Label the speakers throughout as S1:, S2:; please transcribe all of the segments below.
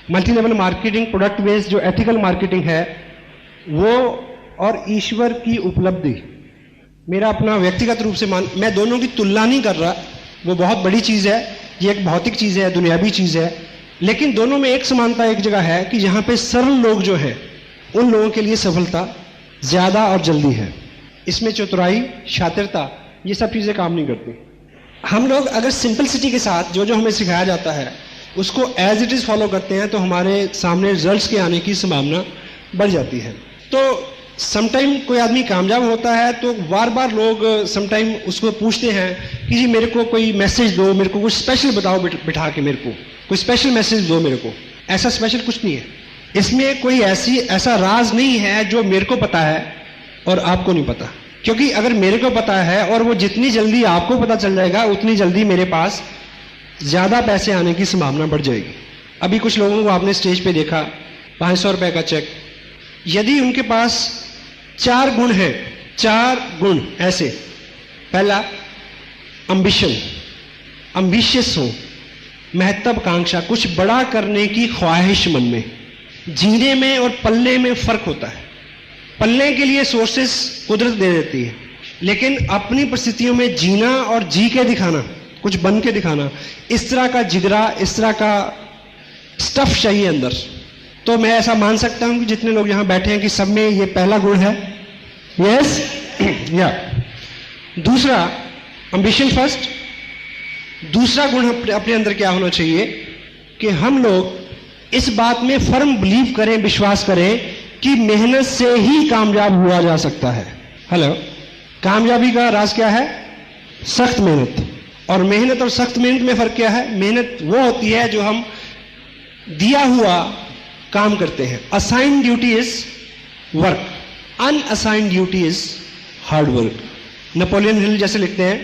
S1: Multi level marketing, product based जो ethical marketing है वो, और ईश्वर की उपलब्धि, मेरा अपना व्यक्तिगत रूप से मैं दोनों की तुलना नहीं कर रहा, वो बहुत बड़ी चीज़ है, ये एक भौतिक चीज़ है, दुनियावी चीज़ है, लेकिन दोनों में एक समानता एक जगह है कि यहाँ पे सरल लोग जो हैं उन लोगों के लिए सफलता ज़्यादा और जल्दी है। इसमें चतुराई, शातिरता, ये सब चीज़ें काम नहीं करती। हम लोग अगर सिंपलिसिटी के साथ जो जो हमें सिखाया जाता है उसको एज इट इज़ फॉलो करते हैं तो हमारे सामने रिजल्ट्स के आने की संभावना बढ़ जाती है। तो समटाइम कोई आदमी कामयाब होता है तो बार बार लोग समटाइम उसको पूछते हैं कि जी मेरे को कोई मैसेज दो, मेरे को कुछ स्पेशल बताओ, बिठा के मेरे को कोई स्पेशल मैसेज दो मेरे को। ऐसा स्पेशल कुछ नहीं है, इसमें कोई ऐसा राज नहीं है जो मेरे को पता है और आपको नहीं पता। क्योंकि अगर मेरे को पता है और वो जितनी जल्दी आपको पता चल जाएगा उतनी जल्दी मेरे पास ज़्यादा पैसे आने की संभावना बढ़ जाएगी। अभी कुछ लोगों को आपने स्टेज पे देखा, 500 रुपए का चेक, यदि उनके पास 4 गुण हैं, 4 गुण ऐसे, पहला अम्बिशन, अम्बिशियस हो, महत्वाकांक्षा, कुछ बड़ा करने की ख्वाहिश मन में, जीने में और पलने में फर्क होता है। पलने के लिए सोर्सेस कुदरत दे देती है, लेकिन अपनी परिस्थितियों में जीना और जी के दिखाना, कुछ बन के दिखाना, इस तरह का जिगरा, इस तरह का स्टफ चाहिए अंदर। तो मैं ऐसा मान सकता हूं कि जितने लोग यहां बैठे हैं कि सब में ये पहला गुण है। यस या दूसरा एम्बिशन फर्स्ट। दूसरा गुण अपने अंदर क्या होना चाहिए कि हम लोग इस बात में फर्म बिलीव करें, विश्वास करें कि मेहनत से ही कामयाब हुआ जा सकता है। हेलो, कामयाबी का राज क्या है? सख्त मेहनत। और मेहनत और सख्त मेहनत में फर्क क्या है? मेहनत वो होती है जो हम दिया हुआ काम करते हैं। Assigned duty is work, unassigned duty is hard work. Napoleon Hill जैसे लिखते हैं,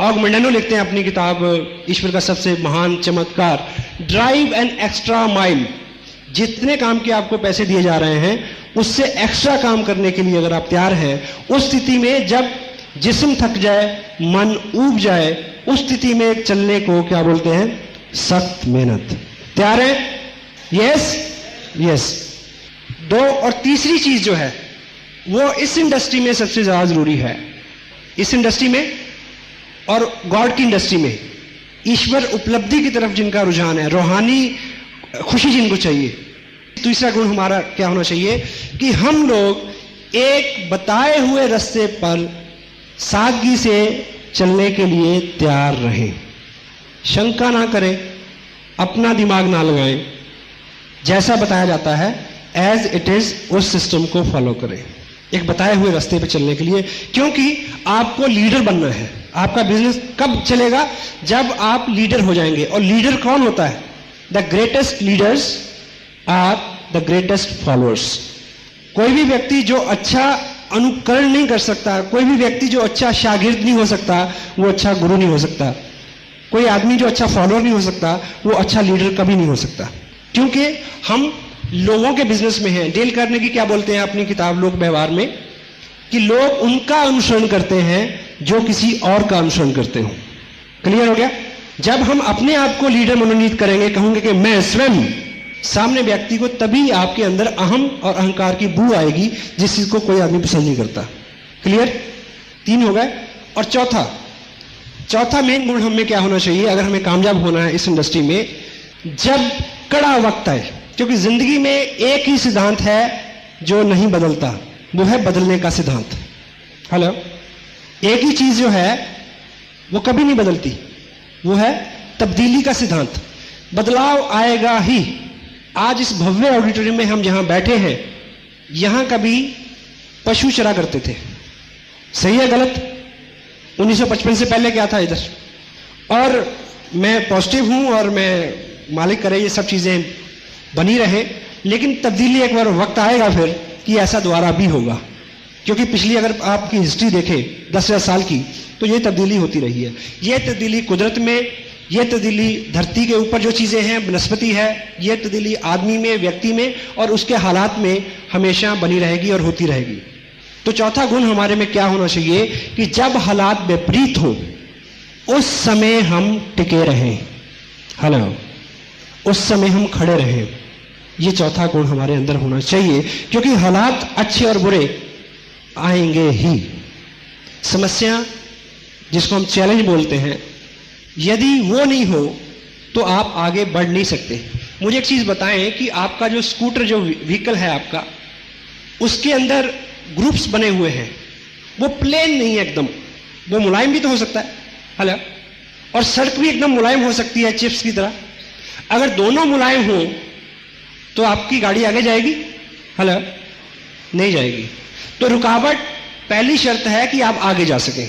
S1: ऑगमेंडानो लिखते हैं अपनी किताब ईश्वर का सबसे महान चमत्कार, ड्राइव एन एक्स्ट्रा माइल। जितने काम के आपको पैसे दिए जा रहे हैं उससे एक्स्ट्रा काम करने के लिए अगर आप तैयार हैं, उस स्थिति में जब जिस्म थक जाए, मन ऊब जाए, उस स्थिति में चलने को क्या बोलते हैं? सख्त मेहनत। तैयार है? Yes yes. 2 और तीसरी चीज जो है वो इस इंडस्ट्री में सबसे ज्यादा जरूरी है, इस इंडस्ट्री में और गॉड की इंडस्ट्री में, ईश्वर उपलब्धि की तरफ जिनका रुझान है, रूहानी खुशी जिनको चाहिए। तीसरा गुण हमारा क्या होना चाहिए कि हम लोग एक बताए हुए रास्ते पर सादगी से चलने के लिए तैयार रहें, शंका ना करें, अपना दिमाग ना लगाएं, जैसा बताया जाता है एज इट इज उस सिस्टम को फॉलो करें, एक बताए हुए रास्ते पर चलने के लिए। क्योंकि आपको लीडर बनना है। आपका बिजनेस कब चलेगा? जब आप लीडर हो जाएंगे। और लीडर कौन होता है? The greatest leaders are the greatest followers. कोई भी व्यक्ति जो अच्छा अनुकरण नहीं कर सकता, कोई भी व्यक्ति जो अच्छा शागिर्द नहीं हो सकता, वो अच्छा गुरु नहीं हो सकता। कोई आदमी जो अच्छा फॉलोअर नहीं हो सकता, वो अच्छा लीडर कभी नहीं हो सकता। क्योंकि हम लोगों के बिजनेस में हैं। डेल कार्नेगी क्या बोलते हैं अपनी किताब लोक व्यवहार में कि लोग उनका अनुसरण करते हैं जो किसी और का अनुसरण करते हो। क्लियर हो गया? जब हम अपने आप को लीडर मनोनीत करेंगे, कहूंगे कि मैं स्वयं, सामने व्यक्ति को तभी आपके अंदर अहम और अहंकार की बू आएगी, जिस चीज को कोई आदमी पसंद नहीं करता। क्लियर? 3 हो गए। और चौथा मेन गुण हमें क्या होना चाहिए अगर हमें कामयाब होना है इस इंडस्ट्री में? जब कड़ा वक्त आए, क्योंकि जिंदगी में एक ही सिद्धांत है जो नहीं बदलता, वो है बदलने का सिद्धांत। हेलो, एक ही चीज जो है वो कभी नहीं बदलती, वो है तब्दीली का सिद्धांत। बदलाव आएगा ही। आज इस भव्य ऑडिटोरियम में हम जहां बैठे हैं, यहां कभी पशु चरा करते थे। सही है गलत? 1955 से पहले क्या था इधर? और मैं पॉजिटिव हूं और मैं मालिक करे ये सब चीजें बनी रहे, लेकिन तब्दीली एक बार वक्त आएगा फिर कि ऐसा दोबारा भी होगा। क्योंकि पिछली अगर आपकी हिस्ट्री देखें 10,000 साल की, तो ये तब्दीली होती रही है। ये तब्दीली कुदरत में, ये तब्दीली धरती के ऊपर जो चीजें हैं, वनस्पति है, ये तब्दीली आदमी में, व्यक्ति में और उसके हालात में हमेशा बनी रहेगी और होती रहेगी। तो चौथा गुण हमारे में क्या होना चाहिए कि जब हालात विपरीत हो उस समय हम टिके रहें। हेलो, उस समय हम खड़े रहें। ये चौथा गुण हमारे अंदर होना चाहिए, क्योंकि हालात अच्छे और बुरे आएंगे ही। समस्या जिसको हम चैलेंज बोलते हैं, यदि वो नहीं हो तो आप आगे बढ़ नहीं सकते। मुझे एक चीज बताएं कि आपका जो स्कूटर, जो व्हीकल है आपका, उसके अंदर ग्रुप्स बने हुए हैं, वो प्लेन नहीं है एकदम, वो मुलायम भी तो हो सकता है, हेलो, और सड़क भी एकदम मुलायम हो सकती है चिप्स की तरह। अगर दोनों मुलायम हो तो आपकी गाड़ी आगे जाएगी, हेलो, नहीं जाएगी। तो रुकावट पहली शर्त है कि आप आगे जा सकें।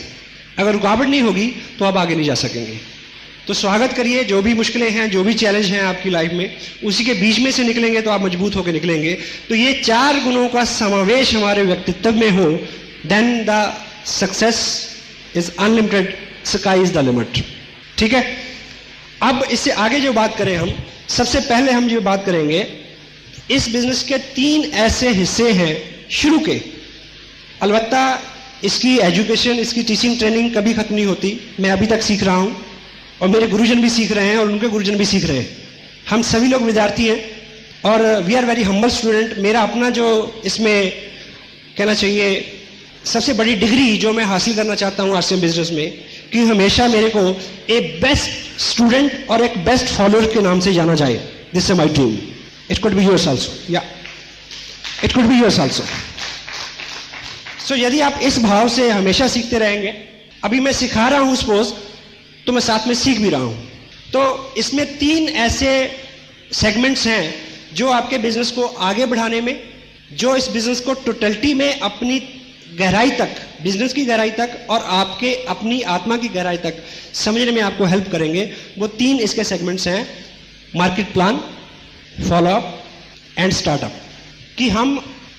S1: अगर रुकावट नहीं होगी तो आप आगे नहीं जा सकेंगे। तो स्वागत करिए, जो भी मुश्किलें हैं, जो भी चैलेंज हैं आपकी लाइफ में, उसी के बीच में से निकलेंगे तो आप मजबूत होकर निकलेंगे। तो ये 4 गुणों का समावेश हमारे व्यक्तित्व में हो, then the success is unlimited, sky is the limit. ठीक है, अब इससे आगे जो बात करें हम, सबसे पहले हम जो बात करेंगे, इस बिजनेस के 3 ऐसे हिस्से हैं शुरू के। अलबत्ता इसकी एजुकेशन, इसकी टीचिंग ट्रेनिंग कभी खत्म नहीं होती। मैं अभी तक सीख रहा हूं और मेरे गुरुजन भी सीख रहे हैं और उनके गुरुजन भी सीख रहे हैं। हम सभी लोग विद्यार्थी हैं और we are very humble student. मेरा अपना जो इसमें कहना चाहिए सबसे बड़ी डिग्री जो मैं हासिल करना चाहता हूं आरसीएम बिजनेस में, कि हमेशा मेरे को एक बेस्ट स्टूडेंट और एक बेस्ट फॉलोअर के नाम से जाना जाए। This is my dream. It could be yours also, या it could be yours also. So यदि आप इस भाव से हमेशा सीखते रहेंगे, अभी मैं सिखा रहा हूं सपोज, तो मैं साथ में सीख भी रहा हूं। तो इसमें 3 ऐसे सेगमेंट्स हैं जो आपके बिजनेस को आगे बढ़ाने में, जो इस बिजनेस को टोटलिटी में अपनी गहराई तक, बिजनेस की गहराई तक और आपके अपनी आत्मा की गहराई तक समझने में आपको हेल्प करेंगे। वो 3 इसके सेगमेंट्स हैं, market plan, follow up and startup. कि हम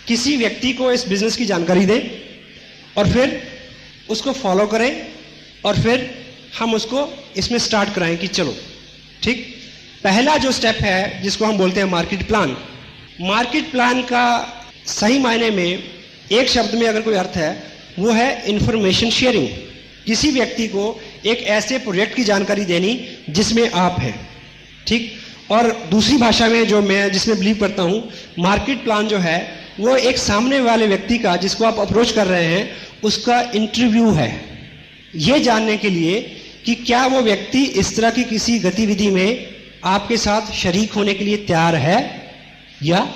S1: किसी व्यक्ति को इस बिजनेस की जानकारी दें और फिर उसको फॉलो करें और फिर हम उसको इसमें स्टार्ट कराएं कि चलो ठीक। पहला जो स्टेप है जिसको हम बोलते हैं मार्केट प्लान। मार्केट प्लान का सही मायने में एक शब्द में अगर कोई अर्थ है, वो है इंफॉर्मेशन शेयरिंग। किसी व्यक्ति को एक ऐसे प्रोजेक्ट की जानकारी देनी जिसमें आप हैं, ठीक। और दूसरी भाषा में जो मैं जिसमें बिलीव करता हूं, मार्केट प्लान जो है वो एक सामने वाले व्यक्ति का, जिसको आप अप्रोच कर रहे हैं, उसका इंटरव्यू है, ये जानने के लिए कि क्या वो व्यक्ति इस तरह की किसी गतिविधि में आपके साथ शरीक होने के लिए तैयार है या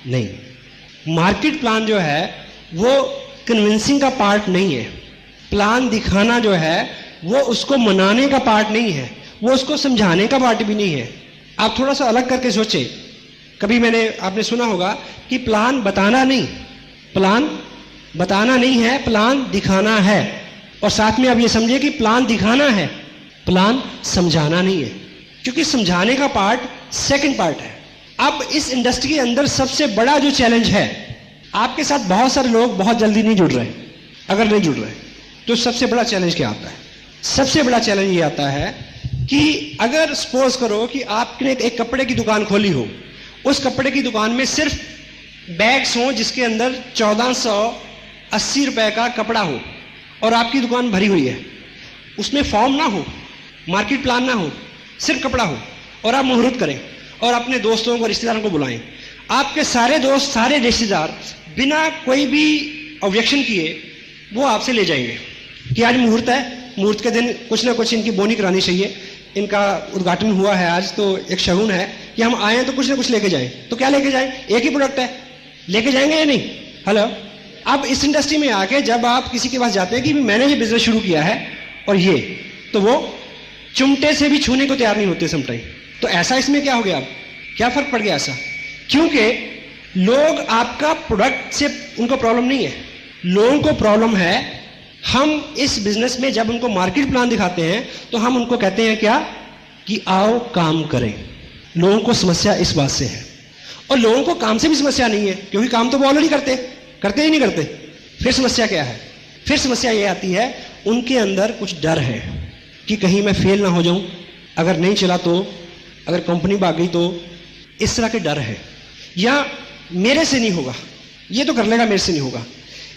S1: नहीं। मार्केट प्लान जो है वो कन्विंसिंग का पार्ट नहीं है। प्लान दिखाना जो है वो उसको मनाने का पार्ट नहीं है, वो उसको समझाने का पार्ट भी नहीं है। आप थोड़ा सा अलग करके सोचें। कभी आपने सुना होगा कि प्लान बताना नहीं, प्लान बताना नहीं है, प्लान दिखाना है। और साथ में आप ये समझिए कि प्लान दिखाना है, प्लान समझाना नहीं है, क्योंकि समझाने का पार्ट सेकंड पार्ट है। अब इस इंडस्ट्री के अंदर सबसे बड़ा जो चैलेंज है, आपके साथ बहुत सारे लोग बहुत जल्दी नहीं जुड़ रहे। अगर नहीं जुड़ रहे तो सबसे बड़ा चैलेंज क्या आता है? सबसे बड़ा चैलेंज ये आता है कि अगर सपोज करो कि आपने एक कपड़े की दुकान खोली हो, उस कपड़े की दुकान में सिर्फ बैग्स हो जिसके अंदर 1480 रुपए का कपड़ा हो और आपकी दुकान भरी हुई है, उसमें फॉर्म ना हो, मार्केट प्लान ना हो, सिर्फ कपड़ा हो, और आप मुहूर्त करें और अपने दोस्तों को, रिश्तेदारों को बुलाएं। आपके सारे दोस्त, सारे रिश्तेदार बिना कोई भी ऑब्जेक्शन किए वो आपसे ले जाएंगे कि आज मुहूर्त है, मुहूर्त के दिन कुछ ना कुछ इनकी बोनी करानी चाहिए, इनका उद्घाटन हुआ है आज, तो एक शगुन है कि हम आए तो कुछ ना कुछ लेके जाएं। तो क्या लेके जाएं? एक ही प्रोडक्ट है, लेके जाएंगे या नहीं? हेलो। अब इस इंडस्ट्री में आके जब आप किसी के पास जाते हैं कि मैंने ये बिजनेस शुरू किया है और ये, तो वो चुमटे से भी छूने को तैयार नहीं होते समटाइम। तो ऐसा इसमें क्या हो गया? अब क्या फर्क पड़ गया ऐसा? क्योंकि लोग आपका प्रोडक्ट से उनको प्रॉब्लम नहीं है, लोगों को प्रॉब्लम है हम इस बिजनेस में जब उनको मार्केट प्लान दिखाते हैं तो हम उनको कहते हैं क्या कि आओ काम करें। लोगों को समस्या इस बात से है, और लोगों को काम से भी समस्या नहीं है क्योंकि काम तो वो ऑलरेडी करते ही नहीं करते। फिर समस्या क्या है? फिर समस्या ये आती है उनके अंदर कुछ डर है कि कहीं मैं फेल ना हो जाऊं, अगर नहीं चला तो, अगर कंपनी भाग गई तो, इस तरह के डर है। या मेरे से नहीं होगा, ये तो कर लेगा, मेरे से नहीं होगा।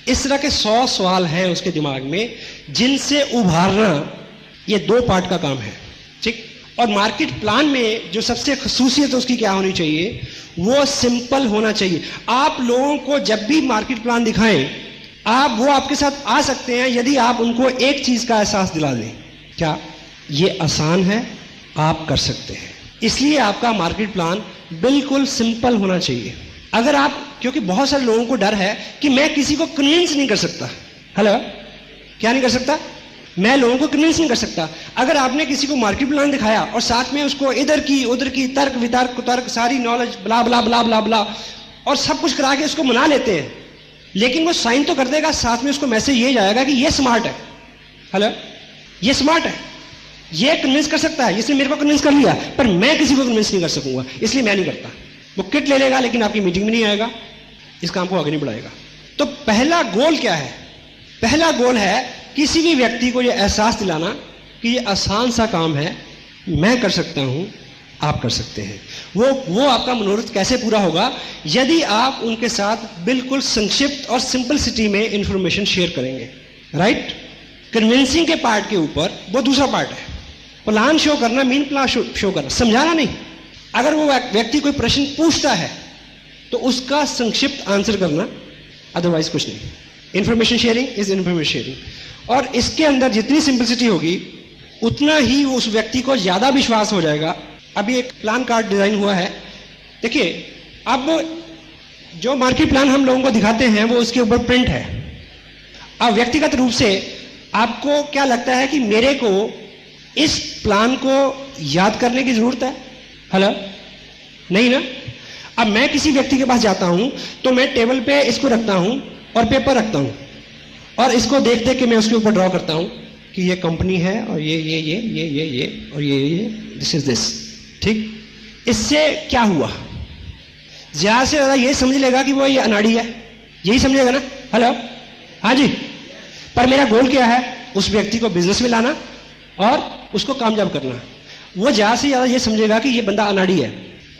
S1: इस तरह के 100 सवाल हैं उसके दिमाग में जिनसे उभारना ये 2 पार्ट का काम है, ठीक। और मार्केट प्लान में जो सबसे खसूसियत उसकी क्या होनी चाहिए, वो सिंपल होना चाहिए। आप लोगों को जब भी मार्केट प्लान दिखाएं, वो आपके साथ आ सकते हैं यदि आप उनको एक चीज का एहसास दिला दें, क्या ये आसान है, आप कर सकते हैं। इसलिए आपका मार्केट प्लान बिल्कुल सिंपल होना चाहिए। अगर आप, क्योंकि बहुत सारे लोगों को डर है कि मैं किसी को कन्विंस नहीं कर सकता। हेलो, क्या नहीं कर सकता? मैं लोगों को कन्विंस नहीं कर सकता। अगर आपने किसी को मार्केट प्लान दिखाया और साथ में उसको इधर की उधर की तर्क वितर्क कुतर्क सारी नॉलेज ब्ला ब्ला ब्ला ब्ला ब्ला और सब कुछ करा के उसको मना लेते हैं, लेकिन वो साइन तो कर देगा, साथ में उसको मैसेज ये जाएगा कि ये स्मार्ट है। हेलो, ये स्मार्ट है, ये कन्विंस कर सकता है, इसने मेरे को कन्विंस कर लिया, पर मैं किसी को कन्विंस नहीं कर सकूंगा, इसलिए मैं नहीं करता। वो किट ले लेगा लेकिन आपकी मीटिंग में नहीं आएगा, इस काम को आगे नहीं बढ़ाएगा। तो पहला गोल क्या है? पहला गोल है किसी भी व्यक्ति को यह एहसास दिलाना कि ये आसान सा काम है, मैं कर सकता हूं, आप कर सकते हैं। वो आपका मनोरथ कैसे पूरा होगा? यदि आप उनके साथ बिल्कुल संक्षिप्त और सिंपलिसिटी में इंफॉर्मेशन शेयर करेंगे। राइट? कन्विंसिंग के पार्ट के ऊपर वो दूसरा पार्ट है। प्लान शो करना, मीन प्लान शो करना, समझाना नहीं। अगर वो व्यक्ति कोई प्रश्न पूछता है तो उसका संक्षिप्त आंसर करना, अदरवाइज कुछ नहीं। Information sharing is information sharing. और इसके अंदर जितनी सिंपलिसिटी होगी उतना ही उस व्यक्ति को ज्यादा विश्वास हो जाएगा। अभी एक प्लान कार्ड डिजाइन हुआ है, देखिए, अब जो मार्केट प्लान हम लोगों को दिखाते हैं वो उसके ऊपर प्रिंट है। अब व्यक्तिगत रूप से आपको क्या लगता है कि मेरे को इस प्लान को याद करने की जरूरत है? हेलो, नहीं ना। अब मैं किसी व्यक्ति के पास जाता हूं तो मैं टेबल पे इसको रखता हूं और पेपर रखता हूं और इसको देख देख के मैं उसके ऊपर ड्रॉ करता हूं कि ये कंपनी है और ये और ये दिस इज दिस। ठीक, इससे क्या हुआ? ज्यादा से ज्यादा ये समझ लेगा कि वो ये अनाड़ी है, यही समझेगा ना। हेलो, हाँ जी। पर मेरा गोल क्या है? उस व्यक्ति को बिजनेस में लाना और उसको कामयाब करना। वो ज्यादा से ज्यादा ये समझेगा कि ये बंदा अनाड़ी है।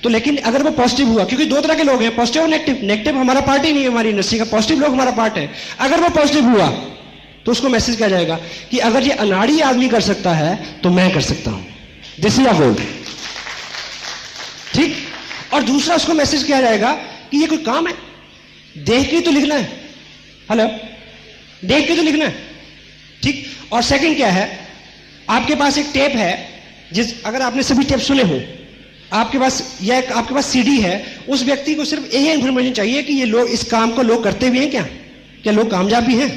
S1: तो लेकिन अगर वो पॉजिटिव हुआ, क्योंकि दो तरह के लोग हैं, पॉजिटिव और नेगेटिव। नेगेटिव हमारा पार्ट ही नहीं है हमारी इंडस्ट्री का, पॉजिटिव लोग हमारा पार्ट है। अगर वो पॉजिटिव हुआ तो उसको मैसेज किया जाएगा कि अगर ये अनाड़ी आदमी कर सकता है तो मैं कर सकता हूं। दिस इज अ गोल। ठीक, और दूसरा उसको मैसेज किया जाएगा कि ये कोई काम है, देख के तो लिखना है। हेलो, देख के तो लिखना है। ठीक, और सेकंड क्या है, आपके पास एक टेप है, अगर आपने सभी टेप सुने हो, आपके पास सीडी है, उस व्यक्ति को सिर्फ यही इंफॉर्मेशन चाहिए कि ये लोग इस काम को लोग करते भी हैं, क्या लोग कामयाब भी हैं।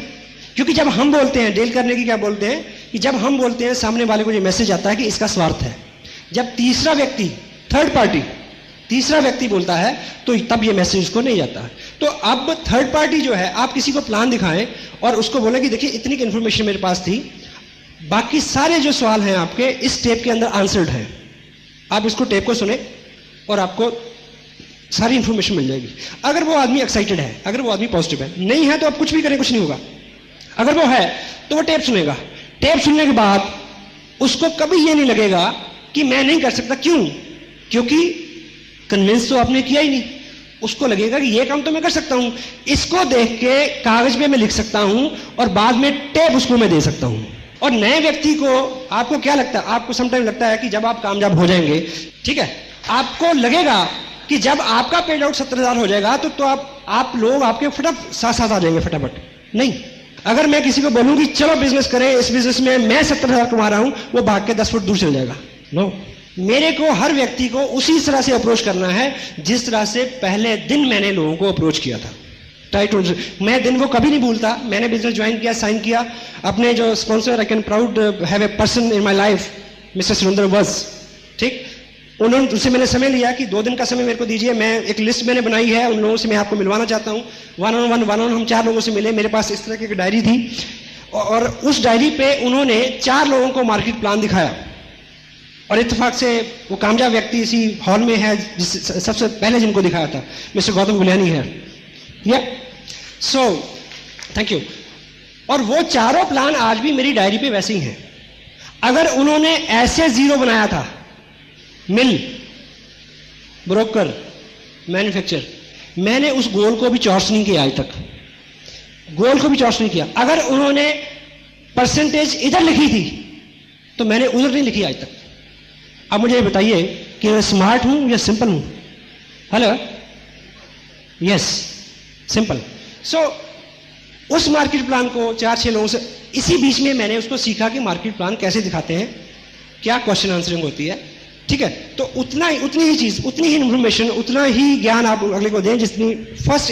S1: क्योंकि जब हम बोलते हैं, डील करने की क्या बोलते हैं कि जब हम बोलते हैं सामने वाले को ये मैसेज आता है कि इसका स्वार्थ है। जब तीसरा व्यक्ति, थर्ड पार्टी, तीसरा व्यक्ति बोलता है तो तब ये मैसेज उसको नहीं जाता। तो अब थर्ड पार्टी जो है, आप किसी को प्लान दिखाएं और उसको बोले कि देखिए इतनी की इंफॉर्मेशन मेरे पास थी, बाकी सारे जो सवाल हैं आपके इस टेप के अंदर आंसर्ड हैं, आप इसको टेप को सुने और आपको सारी इंफॉर्मेशन मिल जाएगी। अगर वो आदमी एक्साइटेड है, अगर वो आदमी पॉजिटिव है, नहीं है तो आप कुछ भी करें कुछ नहीं होगा। अगर वो है तो वो टेप सुनेगा। टेप सुनने के बाद उसको कभी ये नहीं लगेगा कि मैं नहीं कर सकता। क्यों? क्योंकि कन्विंस तो आपने किया ही नहीं। उसको लगेगा कि ये काम तो मैं कर सकता हूं, इसको देख के कागज पे मैं लिख सकता हूं और बाद में टेप उसको मैं दे सकता हूं। और नए व्यक्ति को, आपको क्या लगता है, आपको समटाइम लगता है कि जब आप कामयाब हो जाएंगे, ठीक है, आपको लगेगा कि जब आपका पेड आउट 70,000 हो जाएगा तो आप लोग आपके फटाफट साथ आ जाएंगे फटाफट। नहीं, अगर मैं किसी को बोलूं कि चलो बिजनेस करें, इस बिजनेस में मैं 70,000 कमा रहा हूं, वो भाग के 10 फुट दूर चल जाएगा। नो, मेरे को हर व्यक्ति को उसी तरह से अप्रोच करना है जिस तरह से पहले दिन मैंने लोगों को अप्रोच किया था। मैं दिन वो कभी नहीं भूलता। मैंने बिजनेस ज्वाइन किया, साइन किया, अपने जो sponsor, I can proud have a person in my life, mister Surendra वंश। ठीक, उन्होंने, उससे मैंने समय लिया कि 2 दिन का समय मेरे को दीजिए, मैं एक लिस्ट मैंने बनाई है, उन लोगों से मैं आपको मिलवाना चाहता हूँ। वन ऑन हम 4 लोगों से मिले। मेरे पास इस तरह की एक डायरी थी और उस डायरी पे उन्होंने 4 लोगों को मार्केट प्लान दिखाया और इत्तेफाक से वो कामयाब व्यक्ति इसी हॉल में है सबसे पहले जिनको दिखाया था, मिस्टर गौतम गुलियानी है। So thank you. और वो चारों प्लान आज भी मेरी डायरी पे वैसे ही हैं। अगर उन्होंने ऐसे 0 बनाया था, मिल, ब्रोकर, मैन्युफैक्चर, मैंने उस गोल को भी चॉर्स नहीं किया आज तक, गोल को भी चॉर्स नहीं किया। अगर उन्होंने परसेंटेज इधर लिखी थी तो मैंने उधर नहीं लिखी आज तक। अब मुझे ये बताइए कि मैं स्मार्ट हूं या सिंपल हूं? Hello, yes, simple. सो उस मार्केट प्लान को 4-6 लोगों से, इसी बीच में मैंने उसको सीखा कि मार्केट प्लान कैसे दिखाते हैं, क्या क्वेश्चन आंसरिंग होती है, ठीक है। तो उतनी ही चीज, उतनी ही इंफॉर्मेशन, उतना ही ज्ञान आप अगले को दें जितनी फर्स्ट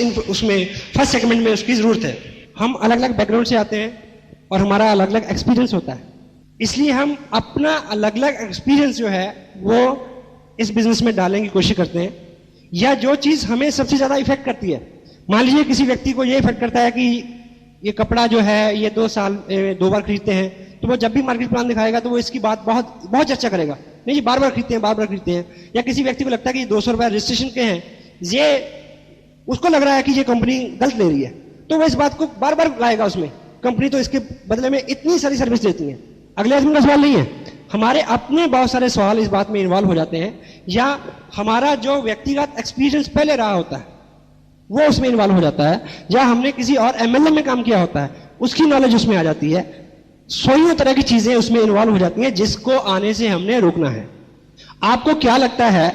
S1: सेगमेंट में उसकी जरूरत है। हम अलग अलग बैकग्राउंड से आते हैं और हमारा अलग अलग एक्सपीरियंस होता है, इसलिए हम अपना अलग अलग एक्सपीरियंस जो है वो इस बिजनेस में डालने की कोशिश करते हैं। या जो चीज हमें सबसे ज्यादा इफेक्ट करती है, मान लीजिए किसी व्यक्ति को ये इफेक्ट करता है कि ये कपड़ा जो है ये 2 साल 2 बार खरीदते हैं, तो वो जब भी मार्केट प्लान दिखाएगा तो वो इसकी बात बहुत बहुत चर्चा करेगा, नहीं जी बार बार खरीदते हैं, बार बार खरीदते हैं। या किसी व्यक्ति को लगता है कि 200 रुपए रजिस्ट्रेशन के हैं, ये उसको लग रहा है कि ये कंपनी गलत ले रही है, तो वो इस बात को बार बार लाएगा उसमें, कंपनी तो इसके बदले में इतनी सारी सर्विस देती है। अगले आदमी का सवाल नहीं है, हमारे अपने बहुत सारे सवाल इस बात में इन्वॉल्व हो जाते हैं, या हमारा जो व्यक्तिगत एक्सपीरियंस पहले रहा होता है वो उसमें इन्वॉल्व हो जाता है, या हमने किसी और एमएलए में काम किया होता है उसकी नॉलेज उसमें आ जाती है। सौ तरह की चीजें उसमें इन्वॉल्व हो जाती हैं जिसको आने से हमने रोकना है। आपको क्या लगता है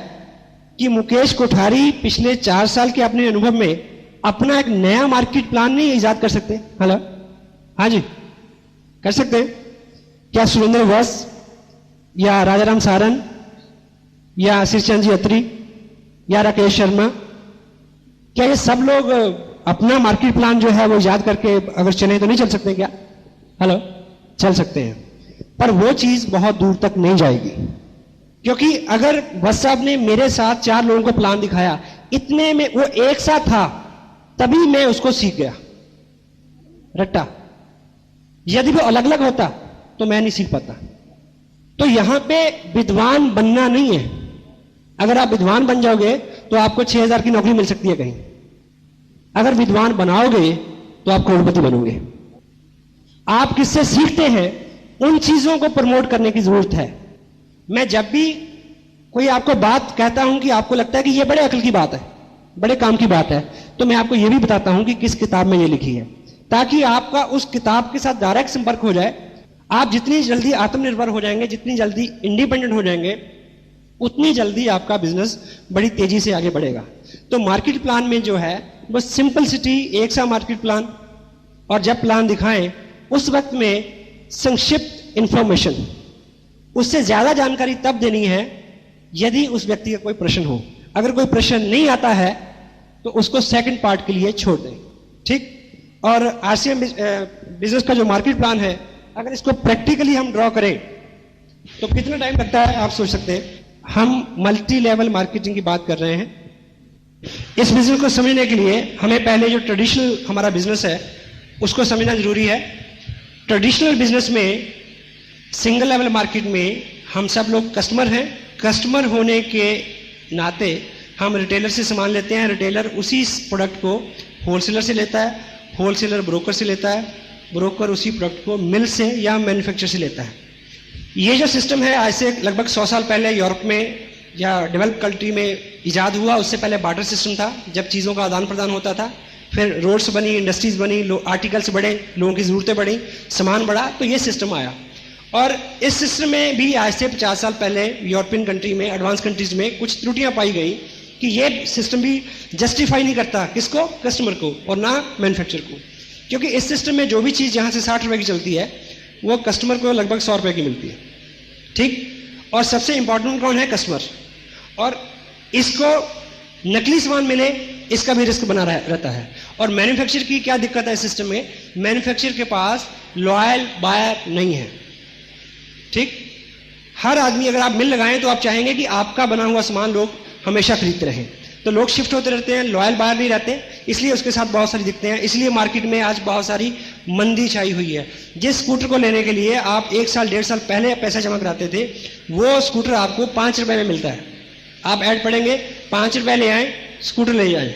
S1: कि मुकेश कोठारी पिछले 4 साल के अपने अनुभव में अपना एक नया मार्केट प्लान नहीं इजाद कर सकते? हेलो, हाँ जी, कर सकते हैं क्या? सुरेंद्र वस या राजाराम सारन या श्रीचंद जी अत्री या राकेश शर्मा, क्या ये सब लोग अपना मार्केट प्लान जो है वो याद करके अगर चले तो नहीं चल सकते क्या? हेलो, चल सकते हैं, पर वो चीज बहुत दूर तक नहीं जाएगी। क्योंकि अगर वस साहब ने मेरे साथ 4 लोगों को प्लान दिखाया, इतने में वो एक साथ था तभी मैं उसको सीख गया रट्टा। यदि वो अलग अलग होता तो मैं नहीं सीख पाता। तो यहां पे विद्वान बनना नहीं है। अगर आप विद्वान बन जाओगे तो आपको 6,000 की नौकरी मिल सकती है कहीं। अगर विद्वान बनाओगे तो आप करोड़पति बनोगे। आप किससे सीखते हैं उन चीजों को प्रमोट करने की जरूरत है। मैं जब भी कोई आपको बात कहता हूं कि आपको लगता है कि यह बड़े अकल की बात है, बड़े काम की बात है, तो मैं आपको यह भी बताता हूं कि किस किताब में यह लिखी है, ताकि आपका उस किताब के साथ डायरेक्ट संपर्क हो जाए। आप जितनी जल्दी आत्मनिर्भर हो जाएंगे, जितनी जल्दी इंडिपेंडेंट हो जाएंगे, उतनी जल्दी आपका बिजनेस बड़ी तेजी से आगे बढ़ेगा। तो मार्केट प्लान में जो है वो सिंपलिसिटी, एक सा मार्केट प्लान, और जब प्लान दिखाएं उस वक्त में संक्षिप्त इंफॉर्मेशन, उससे ज्यादा जानकारी तब देनी है यदि उस व्यक्ति का कोई प्रश्न हो। अगर कोई प्रश्न नहीं आता है तो उसको सेकंड पार्ट के लिए छोड़ दें, ठीक। और आरसीएम बिजनेस का जो मार्केट प्लान है, अगर इसको प्रैक्टिकली हम ड्रॉ करें तो कितना टाइम लगता है आप सोच सकते हैं। हम मल्टी लेवल मार्केटिंग की बात कर रहे हैं। इस बिजनेस को समझने के लिए हमें पहले जो ट्रेडिशनल हमारा बिजनेस है उसको समझना जरूरी है। ट्रेडिशनल बिजनेस में, सिंगल लेवल मार्केट में हम सब लोग कस्टमर हैं। कस्टमर होने के नाते हम रिटेलर से सामान लेते हैं, रिटेलर उसी प्रोडक्ट को होलसेलर से लेता है, होलसेलर ब्रोकर से लेता है, ब्रोकर उसी प्रोडक्ट को मिल से या मैन्युफैक्चर से लेता है। ये जो सिस्टम है आज से लगभग 100 साल पहले यूरोप में या डेवलप कंट्री में इजाद हुआ। उससे पहले बार्टर सिस्टम था, जब चीज़ों का आदान प्रदान होता था। फिर रोड्स बनी, इंडस्ट्रीज बनी, आर्टिकल्स बढ़े, लोगों की ज़रूरतें बढ़ी, सामान बढ़ा, तो ये सिस्टम आया। और इस सिस्टम में भी आज से 50 साल पहले यूरोपियन कंट्री में, एडवांस कंट्रीज में कुछ त्रुटियां पाई गई कि ये सिस्टम भी जस्टिफाई नहीं करता किसको, कस्टमर को, और ना मैन्युफैक्चर को। क्योंकि इस सिस्टम में जो भी चीज़ यहाँ से 60 रुपए की चलती है वो कस्टमर को लगभग 100 रुपए की मिलती है, ठीक। और सबसे इंपॉर्टेंट कौन है? कस्टमर। और इसको नकली सामान मिले इसका भी रिस्क बना रहता है। और मैन्युफैक्चर की क्या दिक्कत है इस सिस्टम में? मैन्युफैक्चर के पास लॉयल बायर नहीं है, ठीक। हर आदमी, अगर आप मिल लगाएं तो आप चाहेंगे कि आपका बना हुआ सामान लोग हमेशा खरीदते रहें, तो लोग शिफ्ट होते रहते हैं, लॉयल बायर नहीं रहते, इसलिए उसके साथ बहुत सारी दिक्कतें हैं। इसलिए मार्केट में आज बहुत सारी मंदी छाई हुई है। जिस स्कूटर को लेने के लिए आप 1 साल 1.5 साल पहले पैसा जमा कराते थे, वो स्कूटर आपको 5 रुपए में मिलता है। आप ऐड पढ़ेंगे, 5 रुपए ले आए स्कूटर ले जाए,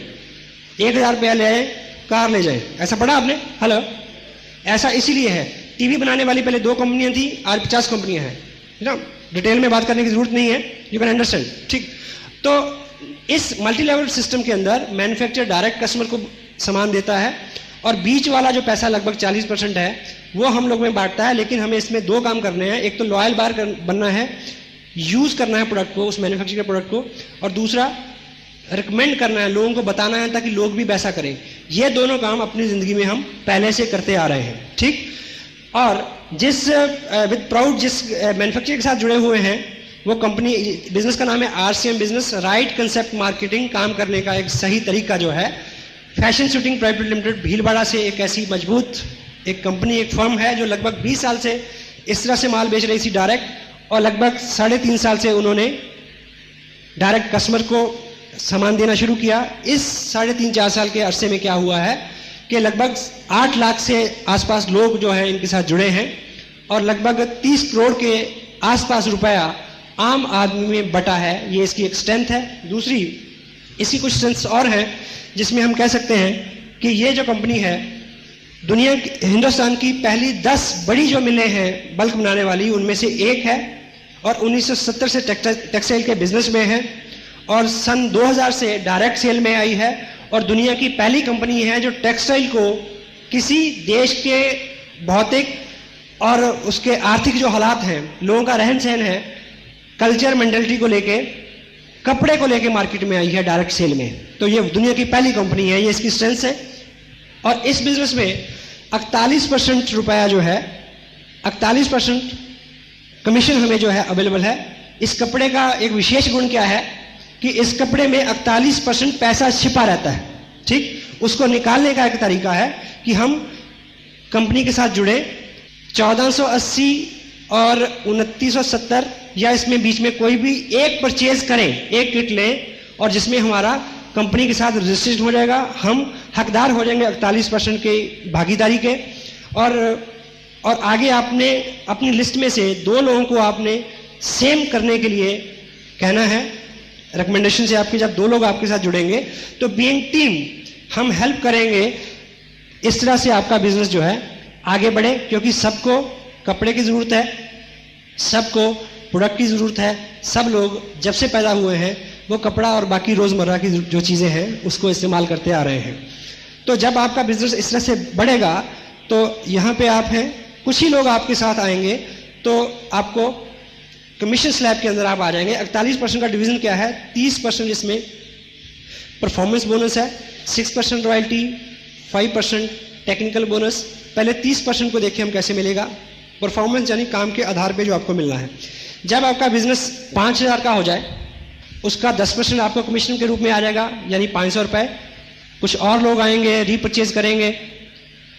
S1: 1,000 रुपया ले आए कार ले जाए। ऐसा पढ़ा आपने? हेलो, ऐसा इसीलिए है। टीवी बनाने वाली पहले 2 कंपनियां थी, आज 50 कंपनियां हैं ना। डिटेल में बात करने की जरूरत नहीं है, यू कैन अंडरस्टैंड, ठीक। तो इस मल्टी लेवल सिस्टम के अंदर मैन्युफैक्चर डायरेक्ट कस्टमर को सामान देता है, और बीच वाला जो पैसा लगभग 40% है वो हम लोग में बांटता है। लेकिन हमें इसमें 2 काम करने हैं। एक तो लॉयल बायर बनना है, यूज़ करना है प्रोडक्ट को, उस मैन्युफैक्चर के प्रोडक्ट को, और दूसरा रिकमेंड करना है, लोगों को बताना है ताकि लोग भी वैसा करें। ये दोनों काम अपनी ज़िंदगी में हम पहले से करते आ रहे हैं, ठीक। और जिस विद प्राउड जिस मैन्युफैक्चर के साथ जुड़े हुए हैं, वो कंपनी, बिजनेस का नाम है RCM business, right concept marketing. काम करने का एक सही तरीका जो है, fashion shooting private limited Bhilwara से एक ऐसी मजबूत एक कंपनी, एक फर्म है जो लगभग 20 साल से इस तरह से माल बेच रही थी डायरेक्ट, और लगभग 3.5 साल से उन्होंने डायरेक्ट कस्टमर को सामान देना शुरू किया। इस 3.5-4 साल के अरसे में क्या हुआ है कि लगभग 8 लाख से आसपास लोग जो है इनके साथ जुड़े हैं, और लगभग 30 करोड़ के आसपास रुपया आम आदमी में बटा है। ये इसकी एक स्ट्रेंथ है। दूसरी इसकी कुछ स्ट्रेंथ्स और हैं जिसमें हम कह सकते हैं कि ये जो कंपनी है, दुनिया हिंदुस्तान की पहली 10 बड़ी जो मिलें हैं बल्क बनाने वाली, उनमें से एक है, और 1970 से टेक्सटाइल के बिजनेस में है, और सन 2000 से डायरेक्ट सेल में आई है, और दुनिया की पहली कंपनी है जो टेक्सटाइल को किसी देश के भौतिक और उसके आर्थिक जो हालात हैं, लोगों का रहन सहन है, कल्चर मेंटालिटी को लेके, कपड़े को लेके मार्केट में आई है डायरेक्ट सेल में। तो ये दुनिया की पहली कंपनी है, ये इसकी स्ट्रेंथ है। और इस बिजनेस में 48% रुपया जो है, 48% कमीशन हमें जो है अवेलेबल है। इस कपड़े का एक विशेष गुण क्या है कि इस कपड़े में 48% पैसा छिपा रहता है, ठीक। उसको निकालने का एक तरीका है कि हम कंपनी के साथ जुड़े, 1480 और 2970 या इसमें बीच में कोई भी एक परचेज करें, एक किट लें, और जिसमें हमारा कंपनी के साथ रजिस्ट्रेशन हो जाएगा, हम हकदार हो जाएंगे 48% के भागीदारी के। और आगे आपने अपनी लिस्ट में से 2 लोगों को आपने सेम करने के लिए कहना है। रिकमेंडेशन से आपके जब 2 लोग आपके साथ जुड़ेंगे तो बीइंग टीम हम हेल्प करेंगे, इस तरह से आपका बिजनेस जो है आगे बढ़े, क्योंकि सबको कपड़े की ज़रूरत है, सबको प्रोडक्ट की ज़रूरत है। सब लोग जब से पैदा हुए हैं वो कपड़ा और बाकी रोज़मर्रा की जो चीज़ें हैं उसको इस्तेमाल करते आ रहे हैं। तो जब आपका बिजनेस इस तरह से बढ़ेगा तो यहाँ पे आप हैं, कुछ ही लोग आपके साथ आएंगे, तो आपको कमीशन स्लैब के अंदर आप आ जाएंगे। 48% का डिवीजन क्या है, 30% इसमें परफॉर्मेंस बोनस है, 6% रॉयल्टी, 5% टेक्निकल बोनस। पहले 30% को देखें हम कैसे मिलेगा। परफॉर्मेंस यानी काम के आधार पे जो आपको मिलना है। जब आपका बिजनेस 5000 का हो जाए, उसका 10% आपको कमीशन के रूप में आ जाएगा, यानी 500 रुपये। कुछ और लोग आएंगे, रीपरचेज करेंगे,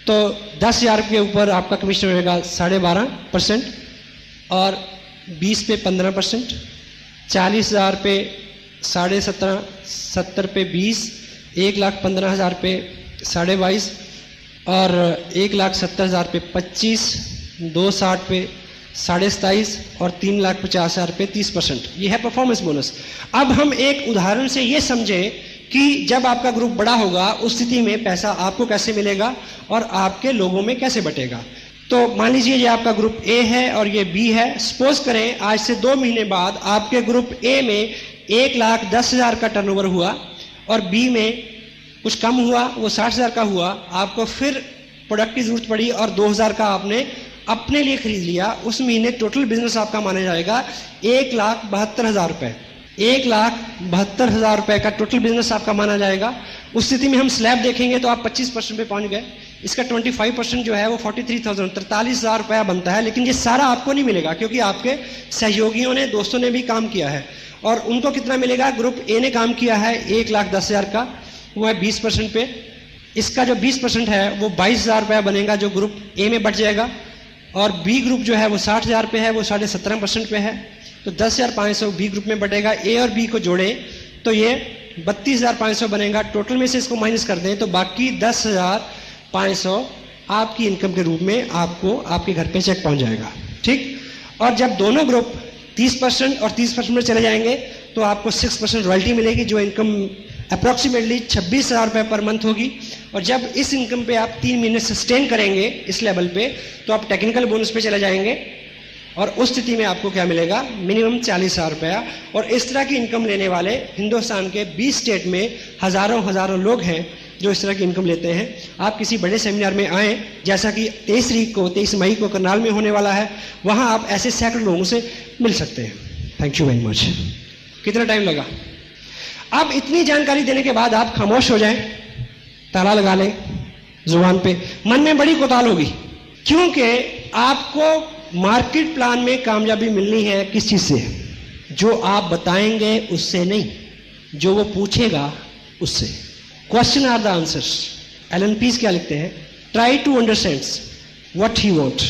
S1: तो 10,000 के ऊपर आपका कमीशन रहेगा 12.5%, और 20 पे 15%, 40,000 पे 17.5%, 70 पे 20, 1,15,000 पे 22.5%, और 1,70,000 पे 25, 260 पे 27.5, और 3,50,000 पे 30%। ये है परफॉर्मेंस बोनस। अब हम एक उदाहरण से ये समझें कि जब आपका ग्रुप बड़ा होगा उस स्थिति में पैसा आपको कैसे मिलेगा और आपके लोगों में कैसे बटेगा। तो मान लीजिए ये आपका ग्रुप ए है और ये बी है। सपोज करें आज से 2 महीने बाद आपके ग्रुप ए में 1,10,000 का टर्नओवर हुआ और बी में कुछ कम हुआ, वो 60,000 का हुआ। आपको फिर प्रोडक्ट की जरूरत पड़ी और 2,000 का आपने अपने लिए खरीद लिया। उस महीने टोटल बिजनेस आपका माना जाएगा 1,72,000 रुपये। 1,72,000 रुपये का टोटल बिजनेस आपका माना जाएगा। उस स्थिति में हम स्लैब देखेंगे तो आप 25% पे पहुंच गए। इसका 25% जो है वो 43,000 43,000 रुपया बनता है। लेकिन ये सारा आपको नहीं मिलेगा क्योंकि आपके सहयोगियों ने, दोस्तों ने भी काम किया है। और उनको कितना मिलेगा? ग्रुप ए ने काम किया है 1,10,000 का, वो है 20% पे। इसका जो 20% है वो 22,000 रुपया बनेगा जो ग्रुप ए में बट जाएगा। और बी ग्रुप जो है वो 60,000 पे है, वो 17.5% पे है। तो 10,500 बी ग्रुप में बटेगा। ए और बी को जोड़े तो ये 32,500 बनेगा। टोटल में से इसको माइनस कर दें तो बाकी 10,500 आपकी इनकम के रूप में आपको आपके घर पे चेक पहुंच जाएगा। ठीक। और जब दोनों ग्रुप 30% और 30% में चले जाएंगे तो आपको 6% रॉयल्टी मिलेगी जो इनकम अप्रॉक्सीमेटली 26,000 रुपये पर मंथ होगी। और जब इस इनकम पे आप 3 महीने सस्टेन करेंगे इस लेवल पे तो आप टेक्निकल बोनस पे चले जाएंगे और उस स्थिति में आपको क्या मिलेगा? मिनिमम 40,000 रुपया। और इस तरह की इनकम लेने वाले हिंदुस्तान के 20 स्टेट में हज़ारों लोग हैं जो इस तरह की इनकम लेते हैं। आप किसी बड़े सेमिनार में आएँ, जैसा कि 23 मई को करनाल में होने वाला है, वहाँ आप ऐसे सैकड़ों लोगों से मिल सकते हैं। Thank you very much. कितना टाइम लगा? अब इतनी जानकारी देने के बाद आप खामोश हो जाएं, ताला लगा लें जुबान पे। मन में बड़ी कोताल होगी, क्योंकि आपको मार्केट प्लान में कामयाबी मिलनी है किस चीज से? जो आप बताएंगे उससे नहीं, जो वो पूछेगा उससे। Question are the answers. Allan Pease क्या लिखते हैं? Try to understand what he want.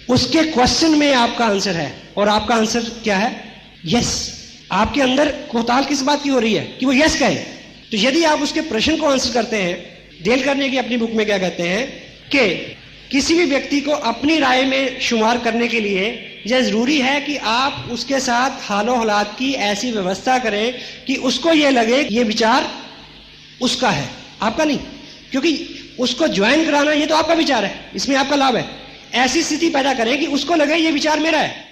S1: उसके क्वेश्चन में आपका आंसर है, और आपका आंसर क्या है? यस। आपके अंदर कोताल किस बात की हो रही है कि वो यस कहे। तो यदि आप उसके प्रश्न को आंसर करते हैं, डेल करने की अपनी बुक में क्या कहते हैं कि किसी भी व्यक्ति को अपनी राय में शुमार करने के लिए यह जरूरी है कि आप उसके साथ हालो हालात की ऐसी व्यवस्था करें कि उसको यह लगे कि यह विचार उसका है, आपका नहीं। क्योंकि उसको ज्वाइन कराना ये तो आपका विचार है, इसमें आपका लाभ है। ऐसी स्थिति पैदा करें कि उसको लगे ये विचार मेरा है।